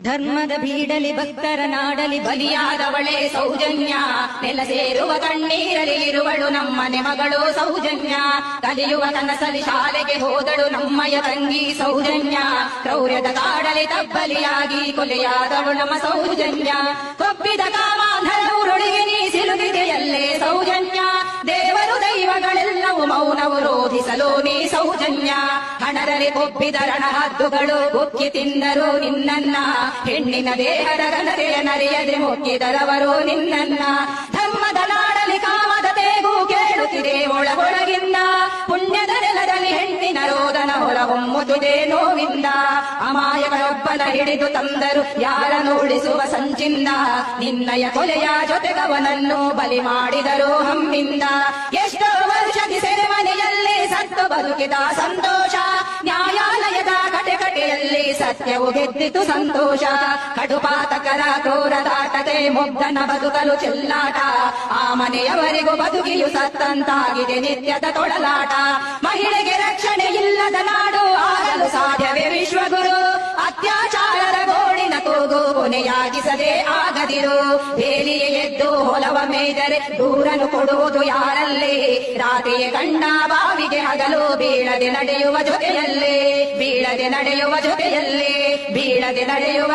ಧರ್ಮದ ಬೀಡಲಿ ಭಕ್ತರ ನಾಡಲಿ ಬಲಿಯಾದವಳೇ ಸೌಜನ್ಯ, ನೆಲ ಸೇರುವ ಕಣ್ಣೀರಲಿ ಇರುವಳು ನಮ್ಮನೆ ಮಗಳು ಸೌಜನ್ಯ. ಕಲಿಯುವ ಕನಸಲಿ ಶಾಲೆಗೆ ಹೋದಳು ನಮ್ಮಯ ತಂಗಿ ಸೌಜನ್ಯ. ಕ್ರೌರ್ಯದ ಕಾಡಲಿ ತಬ್ಬಲಿಯಾಗಿ ಕೊಲೆಯಾದವಳು ನಮ್ಮ ಸೌಜನ್ಯ. ಕೊಬ್ಬಿದ ಕಾಮಾಂಧರ ಉರುಳಿಗೆ ನೀ ಸಿಲುಕಿದೆಯಲ್ಲೇ ಸೌಜನ್ಯ. ದೇವರು ದೈವಗಳೆಲ್ಲವೂ ಮೌನವು ರೋಧಿಸಲು ನೀ ಸೌಜನ್ಯ. ಹಣದಲ್ಲಿ ಕೊಬ್ಬಿದ ರಣಹದ್ದುಗಳು ಬುಕ್ಕಿ ತಿಂದರು ನಿನ್ನನ್ನ. ಹೆಣ್ಣಿನ ದೇಹದ ಘನತೆಯ ನರಿಯದೆ ಮುಕ್ಕಿದರವರು ನಿನ್ನನ್ನ. ಧರ್ಮದ ನಾಡಲಿ ಕಾಮದ ತೇಗು ಕೇಳುತ್ತಿದೆ ಒಳಗೊಳಗಿಂದ. ಪುಣ್ಯದ ನೆಲದಲ್ಲಿ ಹೆಣ್ಣಿನ ರೋದನ ಹೊರಹೊಮ್ಮುತ್ತಿದೆ ನೋವಿಂದ. ಅಮಾಯಕರೊಬ್ಬನ ಹಿಡಿದು ತಂದರು ಯಾರನ್ನು ಉಳಿಸುವ ಸಂಚಿಂದ. ನಿನ್ನಯ ಕೊಲೆಯ ಜೊತೆಗವನನ್ನು ಬಲಿ ಮಾಡಿದರು ಹಮ್ಮಿಂದ. ಎಷ್ಟೋ ವರ್ಷದಿ ಸೆರೆಮನೆಯಲ್ಲಿ ಸತ್ತು ಬದುಕಿದ ಸಂತೋಷ. ನ್ಯಾಯಾಲಯದ ಕಟೆಕಟೆಯಲ್ಲಿ ಸತ್ಯವು ಗೆದ್ದಿತು ಸಂತೋಷ. ಕಡುಪಾತಕರ ಕ್ರೂರದಾಟತೆ ಮುಗ್ಧನ ಬದುಕಲು ಚೆಲ್ಲಾಟ. ಆ ಮನೆಯವರಿಗೂ ಬದುಕಿಯು ಸತ್ತಂತಾಗಿದೆ ನಿತ್ಯದ ತೊಳಲಾಟ. ಮಹಿಳೆಗೆ ರಕ್ಷಣೆ ಇಲ್ಲದ ನಾಡು ಆಗಲು ಸಾಧ್ಯವೇ ವಿಶ್ವಗುರು. ಅತ್ಯಾಚಾರದ ಗೋಡಿನ ಕೂಗು ಕೊನೆಯಾಗಿಸದೆ ಆಗದಿರು. ಬೇಲಿಯೇ ಎದ್ದು ಹೊಲವ ಮೇದರೆ ದೂರನು ಕೊಡುವುದು ಯಾರಲ್ಲಿ. ರಾತ್ರಿಯೇ ಗಂಡ ಬಾವಿಗೆ ಹಗಲು ಬೀಳದೆ ನಡೆಯುವ ಜೊತೆಯಲ್ಲೇ. ಬೀಳದೆ ನಡೆಯುವ ಜೊತೆಯಲ್ಲೇ. ಬೀಳದೆ ನಡೆಯುವ